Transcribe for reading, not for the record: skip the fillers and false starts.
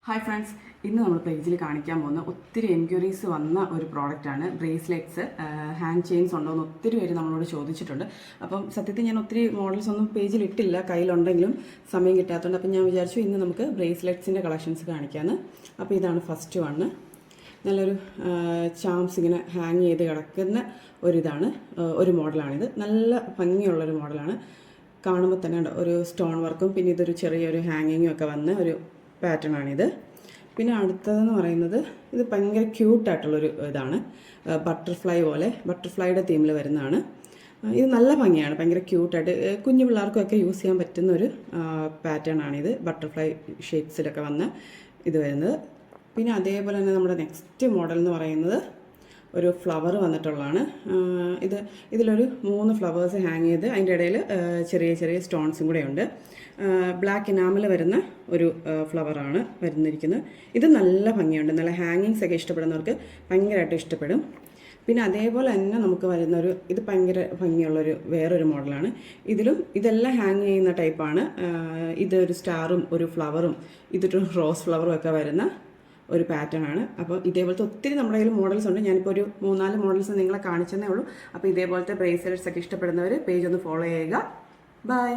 Hi friends, ഇന്ന് നമ്മൾ പേജിൽ കാണിക്കാൻ പോകുന്ന ഒത്തിരി എൻക്വയറീസ് വന്ന ഒരു പ്രോഡക്റ്റാണ് ബ്രേസ്ലെറ്റ്സ്. ഹാൻഡ് ചെയിൻസ് ഉണ്ടോ എന്ന് ഒത്തിരി പേര് നമ്മളോട് ചോദിച്ചിട്ടുണ്ട്. അപ്പം സത്യത്തിൽ ഞാൻ ഒത്തിരി മോഡൽസ് ഒന്നും പേജിൽ ഇട്ടില്ല, കയ്യിലുണ്ടെങ്കിലും സമയം കിട്ടാത്തതുകൊണ്ട്. അപ്പം ഞാൻ വിചാരിച്ചു ഇന്ന് നമുക്ക് ബ്രേസ്ലെറ്റ്സിൻ്റെ കളക്ഷൻസ് കാണിക്കാമെന്ന്. അപ്പോൾ ഇതാണ് ഫസ്റ്റ് വണ്ണ്. നല്ലൊരു ചാംസ് ഇങ്ങനെ ഹാങ് ചെയ്ത് കിടക്കുന്ന ഒരു മോഡലാണിത്. നല്ല ഭംഗിയുള്ളൊരു മോഡലാണ്. കാണുമ്പോൾ തന്നെ ഉണ്ട് ഒരു സ്റ്റോൺ വർക്കും പിന്നെ ഇതൊരു ചെറിയൊരു ഹാങ്ങിങ്ങും ഒക്കെ വന്ന ഒരു പാറ്റേൺ ആണിത്. പിന്നെ അടുത്തതെന്ന് പറയുന്നത് ഇത് ഭയങ്കര ക്യൂട്ടായിട്ടുള്ളൊരു ഇതാണ്. ബട്ടർഫ്ലൈ പോലെ ബട്ടർഫ്ലൈയുടെ തീമിൽ വരുന്നതാണ്. ഇത് നല്ല ഭംഗിയാണ്, ഭയങ്കര ക്യൂട്ടായിട്ട് കുഞ്ഞു പിള്ളേർക്കൊക്കെ യൂസ് ചെയ്യാൻ പറ്റുന്ന ഒരു പാറ്റേൺ ആണിത്. ബട്ടർഫ്ലൈ ഷേപ്സിലൊക്കെ വന്ന് ഇത് വരുന്നത്. പിന്നെ അതേപോലെ തന്നെ നമ്മുടെ നെക്സ്റ്റ് മോഡൽ എന്ന് പറയുന്നത് ഒരു ഫ്ലവർ വന്നിട്ടുള്ളതാണ്. ഇതിലൊരു 3 ഫ്ലവേഴ്സ് ഹാങ് ചെയ്ത് അതിൻ്റെ ഇടയിൽ ചെറിയ ചെറിയ സ്റ്റോൺസും കൂടെ ഉണ്ട്. ബ്ലാക്ക് ഇനാമിൽ വരുന്ന ഒരു ഫ്ലവറാണ് വരുന്നിരിക്കുന്നത്. ഇത് നല്ല ഭംഗിയുണ്ട്. നല്ല ഹാങ്ങിങ്സ് ഒക്കെ ഇഷ്ടപ്പെടുന്നവർക്ക് ഭയങ്കരമായിട്ട് ഇഷ്ടപ്പെടും. പിന്നെ അതേപോലെ തന്നെ നമുക്ക് വരുന്നൊരു ഇത് ഭയങ്കര ഭംഗിയുള്ളൊരു വേറൊരു മോഡലാണ്. ഇതെല്ലാം ഹാങ് ചെയ്യുന്ന ടൈപ്പാണ്. ഇതൊരു സ്റ്റാറും ഒരു ഫ്ലവറും ഇതൊരു റോസ് ഫ്ലവറും ഒക്കെ വരുന്ന ഒരു പാറ്റേൺ ആണ്. അപ്പോൾ ഇതേപോലത്തെ ഒത്തിരി നമ്മുടെ കയ്യിൽ മോഡൽസ് ഉണ്ട്. ഞാനിപ്പോൾ ഒരു 3-4 മോഡൽസ് നിങ്ങളെ കാണിച്ചതേ ഉള്ളൂ. അപ്പോൾ ഇതേപോലത്തെ ബ്രേസ്ലെറ്റ്സ് ഒക്കെ ഇഷ്ടപ്പെടുന്നവർ പേജ് ഒന്ന് ഫോളോ ചെയ്യുക. ബൈ.